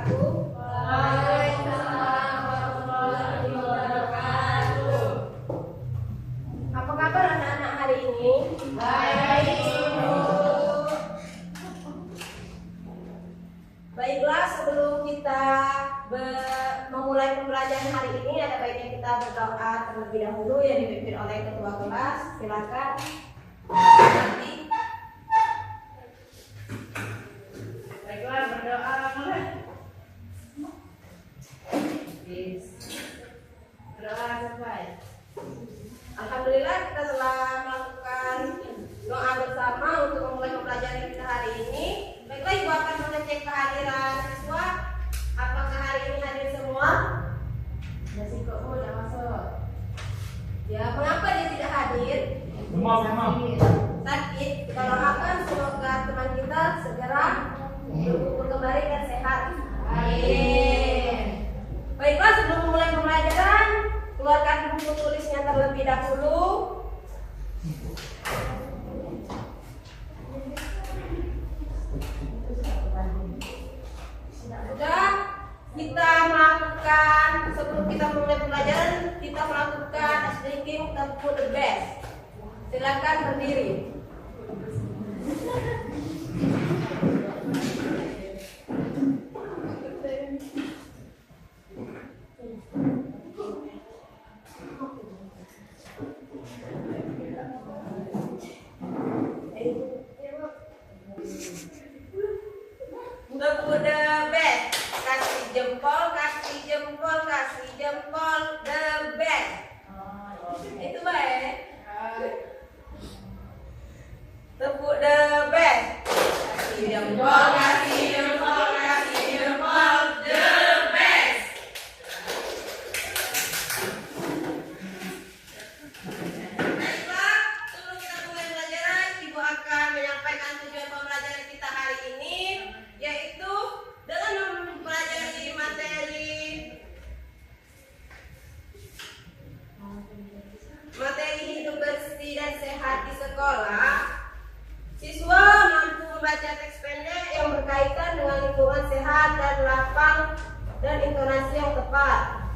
wabarakatuh. Waalaikumsalam warahmatullahi wabarakatuh. Apa kabar anak-anak hari ini? Baik, Ibu. Baiklah, sebelum kita memulai pembelajaran hari ini, ada baiknya kita berdoa terlebih dahulu yang dipimpin oleh ketua kelas. Silakan. Baiklah, berdoa mulai. Berdoa sampai. Alhamdulillah kita telah melakukan doa bersama untuk memulai pembelajaran kita hari ini. Baiklah, Ibu akan mengecek kehadiran siswa. Apakah hari ini hadir semua? Masih kok udah masuk. Ya, mengapa dia tidak hadir? Sakit. Kita doakan semoga teman kita segera tumbuh kembali dan sehat. Amin. Baiklah, sebelum memulai pembelajaran, keluarkan buku tulisnya terlebih dahulu. Sudah, kita melakukan, sebelum kita memulai pembelajaran, kita melakukan speaking to the best. Silakan berdiri. The best. Kasih jempol, kasih jempol, kasih jempol. The best. Itu baik. Tepuk the best. Kasih jempol, kasih jempol, kasih jempol. The best. Baiklah, sebelum kita mulai pelajaran, Ibu akan menyampaikan tujuan pembelajaran kita hari ini, yaitu dengan mempelajari materi hidup bersih dan sehat di sekolah. Siswa mampu membaca teks pendek yang berkaitan dengan lingkungan sehat dan lapang dan intonasi yang tepat.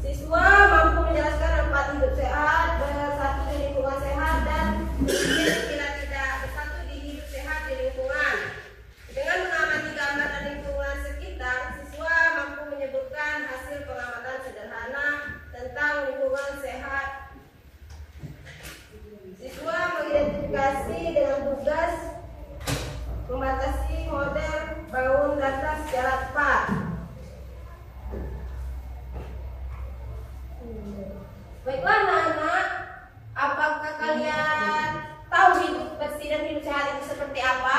Siswa mampu menjelaskan manfaat hidup sehat, bersatu di lingkungan sehat, dan bila tidak bersatu di hidup sehat di lingkungan. Dengan mengamati gambar dan lingkungan sekitar, siswa mampu menyebutkan hasil pengamatan sederhana tentang lingkungan sehat. Siswa mengidentifikasi dengan tugas membatasi model bangun data secara tepat. Baiklah anak-anak, apakah kalian tahu hidup bersih dan hidup sehat itu seperti apa?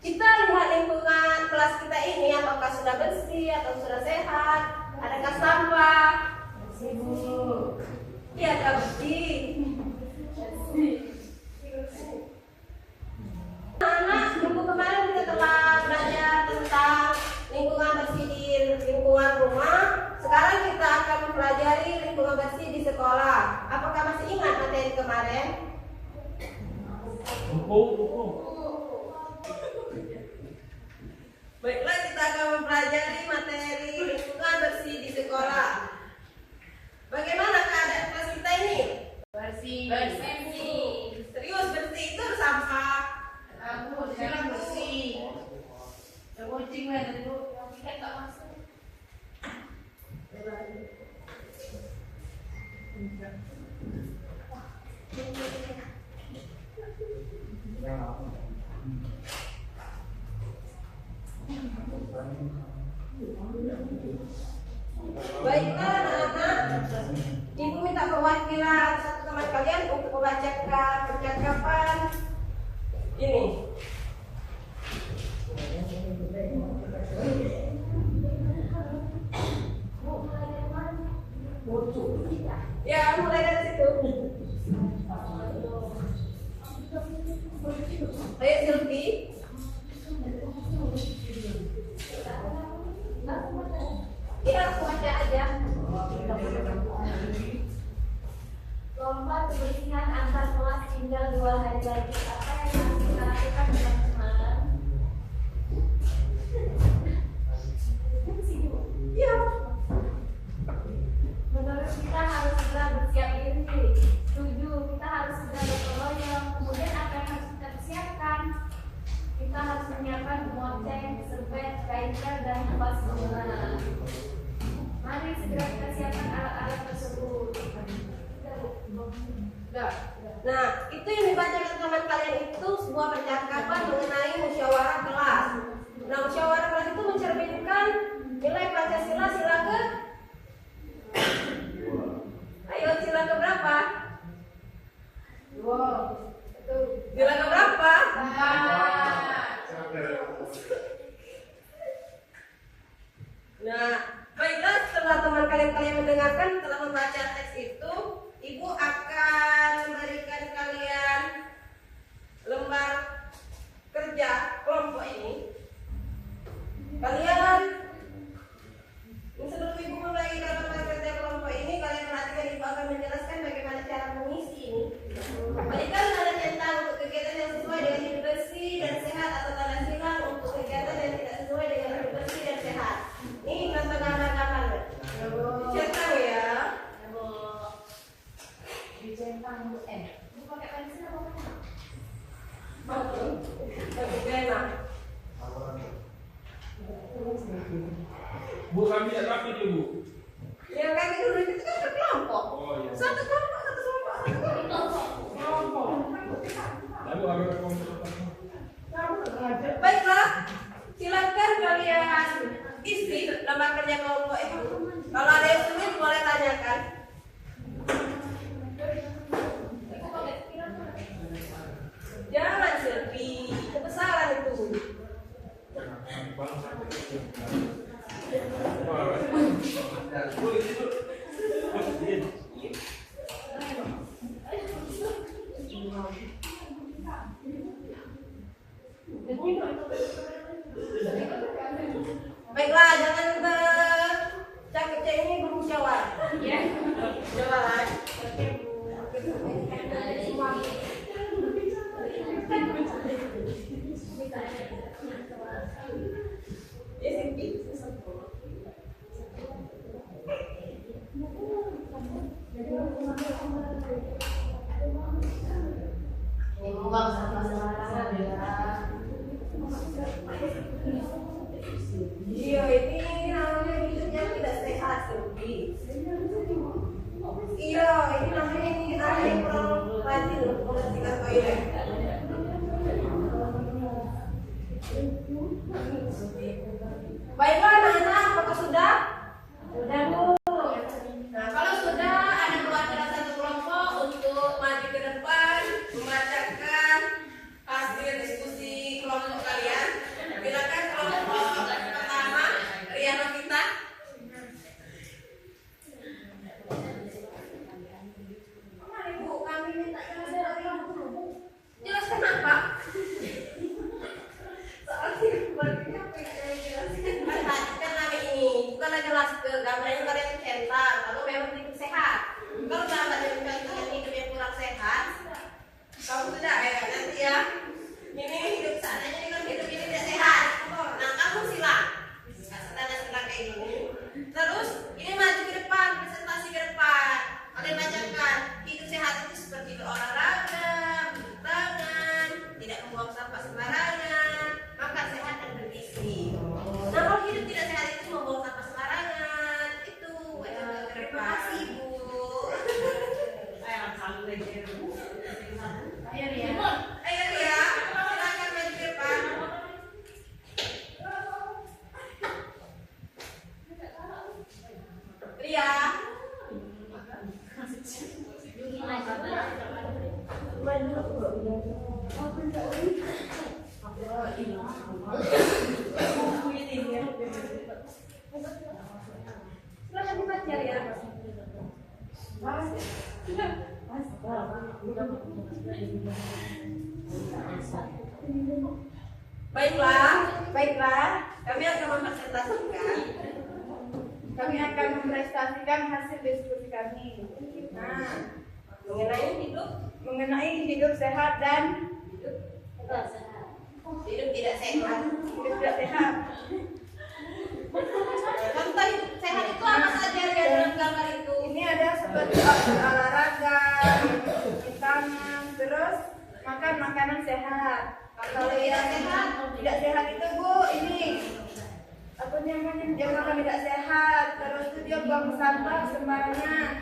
Kita lihat lingkungan kelas kita ini, apakah sudah bersih atau sudah sehat? Adakah sampah? Iya, bersih. Anak, minggu kemarin kita telah belajar tentang lingkungan bersih di lingkungan rumah. Sekarang kita akan mempelajari lingkungan bersih di sekolah. Apakah masih ingat materi kemarin? Baiklah, kita akan mempelajari materi lingkungan bersih di sekolah. Bagaimana keadaan kelas kita ini? Bersih. Bersih. Serius, bersih itu sampah. Aku sekarang bersih. Kucing mana dulu? Kita tak masuk. Baiklah anak-anak, Ibu minta perwakilan satu teman kalian untuk membacakan percakapan ini. Ya, mulai dari situ. Ayo Silvi. Iya, aku baca aja. Lomba kebersihan antar kelas tinggal 2 hari lagi. Apa yang harus kita lakukan teman-teman? berkaitan dan tempat semula. Mari segera kita siapkan alat-alat tersebut. Nah, itu yang dibacakan teman kalian itu sebuah percakapan mengenai musyawarah kelas. Nah, musyawarah kelas itu mencerminkan nilai Pancasila sila ke? Ayo, sila ke berapa? Sila ke berapa? Nah, baiklah, setelah teman kalian mendengarkan, telah membaca teks itu, Ibu akan memberikan kalian lembar kerja kelompok ini. Kalian, sebelum Ibu membagikan lembar kerja kelompok ini, kalian perhatikan Ibu akan menjelaskan bagaimana cara mengisi ini. Berikan tanda centang untuk kegiatan yang sesuai dengan hidup bersih dan sehat atau tanda silang untuk kegiatan yang tidak sesuai dengan hidup bersih dan sehat. Ini contoh gambar-gambar. Centang ya. Dicentang N. Ini pakai pensil apa pakai? Bu, kami tidak rapi dia, Bu. Yang kaki dulu itu kan berkelompok. Oh iya. Satu kelompok, satu kelompok, satu kelompok. Lalu ada kelompok. Baiklah, silakan kalian isi lembar kerja kelompok itu. Kalau ada yang sulit boleh tanyakan. Jangan selfie, kebesaran itu. Baiklah, jangan bercakap ini bermusyawarah. Ya, musyawarah. Iya, ini namanya hidupnya tidak sehat, Sobi. Iya, ini namanya ini ada yang kurang rajin untuk membersihkan toilet. Baiklah anak-anak, apakah sudah? Sudah, Bu. Nah, kalau sudah, ada perwakilan satu kelompok untuk maju ke depan membacakan hasil diskusi kelompok kalian. Silakan kelompok pertama, Ria Novita. Mari Bu, kami minta jelaskan dulu, Bu. Jelaskan apa? Soalnya barunya pengen jelaskan. Kan hari ini bukan jelas ke gambar yang kalian centang. Kalau memang hidup sehat. Kalau gambarnya mencontohkan hidup yang kurang sehat, kamu sudah nanti ya. Ini hidup seadanya dengan hidup ini tidak sehat. Nah, kamu silang. Kasih tanda silang kayak gini. Terus ini maju ke depan, presentasi ke depan. Kalian bacakan hidup sehat itu seperti berolahraga, bercuci tangan, tidak membuang sampah sembarangan, makan sehat dan bergizi. Nah, kalau hidup tidak sehat itu membuang sampah sembarangan. Itu baca ke depan. Terima kasih, Bu. Ayo ya. Ayo ya, silakan maju ke depan. Ria. Silakan dibaca ya. Baiklah, kami akan mempresentasikan. Kami akan mempresentasikan hasil diskusi kami. Nah, Mengenai hidup sehat dan hidup tidak sehat. hidup tidak sehat. Contoh hidup sehat itu apa saja ya dalam gambar itu? Ini ada seperti olahraga, cuci tangan, terus makan makanan sehat. Kalau tidak sehat, Tidak sehat itu Bu, ini apa namanya, dia makan tidak sehat, terus itu dia buang sampah sembarangan.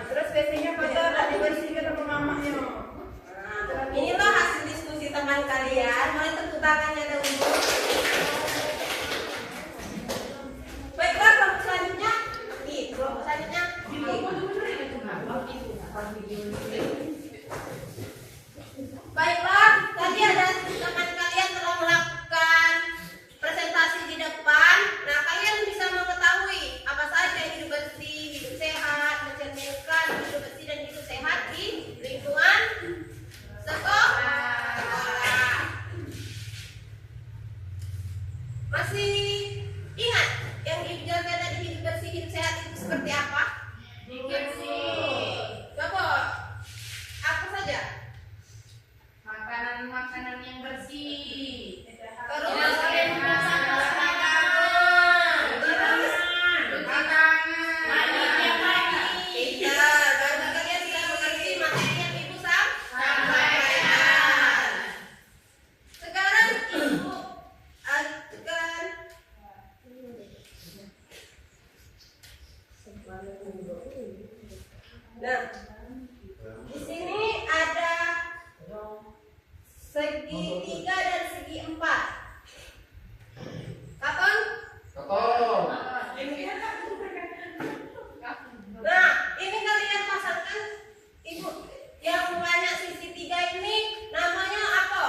Terus biasanya kotor, tak dibersihkan sama mamanya. Inilah hasil diskusi teman kalian. Mulai tepuk tangannya dahulu. Baiklah, kelompok selanjutnya. Kelompok selanjutnya. Baiklah, tadi ada teman kalian telah melakukan presentasi di depan. Nah, kalian bisa mengetahui apa saja hidup bersih, hidup sehat, mencerminkan hidup bersih dan hidup sehat di lingkungan sekolah. Masih ingat yang dijaga tadi hidup bersih, hidup sehat itu seperti apa? Coba apa saja? Makanan yang bersih. Terus nah, di sini ada segi 3 dan segi 4. Kapan? Nah, ini kalian pasangkan ibu yang banyak sisi 3 ini namanya apa?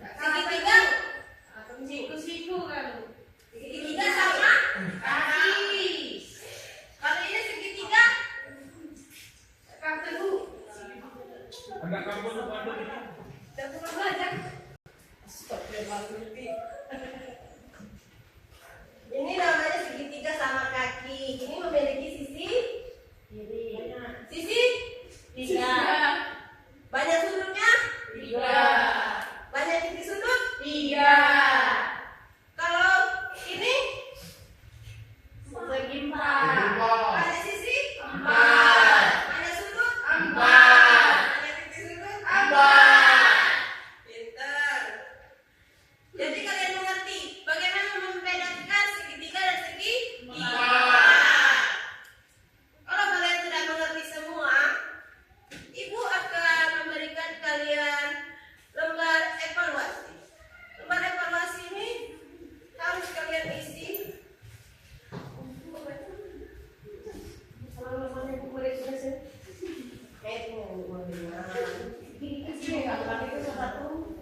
Segi 3? Siku-siku kan. Segi 3 sama? Kaki. Kalau ini segi 3? Kaki bu. Anak kampung itu ada di Tidak pernah belajar. Ini namanya segitiga sama kaki. Ini memiliki sisi sisi 3. banyak sudutnya, 3. banyak titik sudut. 3. Kalau ini Segi 4. banyak sisi, 4. banyak sudut, 4. banyak titik sudut, 4. Pintar. Jadi kalian mengerti bagaimana membedakan segitiga dan segi 3. Kalau kalian sudah mengerti semua, Ibu akan memberikan kalian lembar evaluasi. Lembar evaluasi ini harus kalian isi.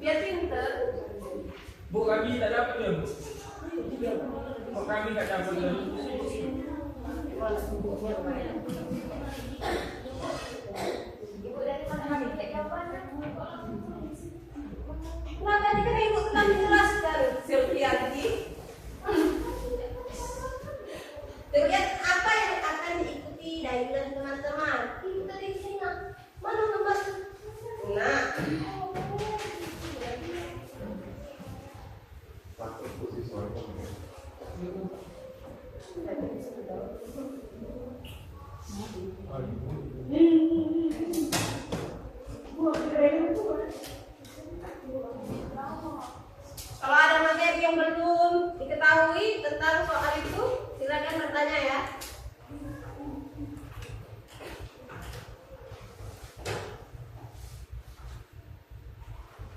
Biar pinter. Bu, kami tak dapat ya, Bu. Kok kami tak dapat ya? Kenapa tadi kan Ibu telah menjelaskan Silvianti? Kegiatan apa yang akan diikuti dari teman-teman? Ibu tadi di sini mana lembar? Nah, kalau ada materi yang belum diketahui tentang soal itu, silakan bertanya ya.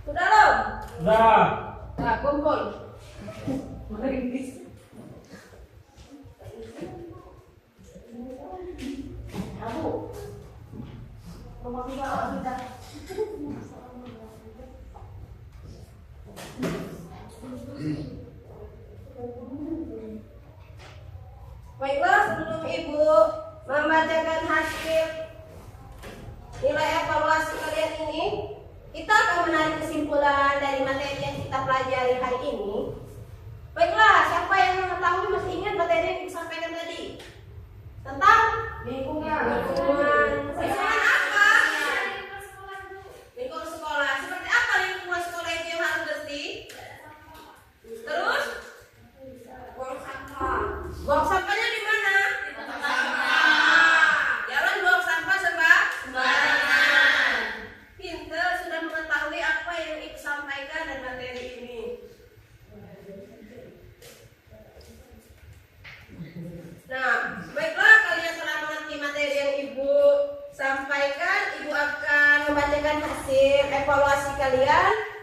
Sudah belum? Dah. Nah, kumpul. Baiklah, sebelum Ibu membacakan hasil nilai evaluasi kalian ini, kita akan menarik kesimpulan dari materi yang kita pelajari hari ini. Baiklah, siapa yang mengetahui masih ingat materi yang disampaikan tadi? Tentang lingkungan. Lingkungan apa? Lingkungan sekolah. Seperti apa lingkungan sekolah itu yang harus bersih? Terus? Buang sampah. Buang sampahnya di mana? Di tempat sampah. Jangan buang sampah sembarangan. Pinter, sudah mengetahui apa yang Ibu sampaikan dan materi ini. dengan hasil evaluasi kalian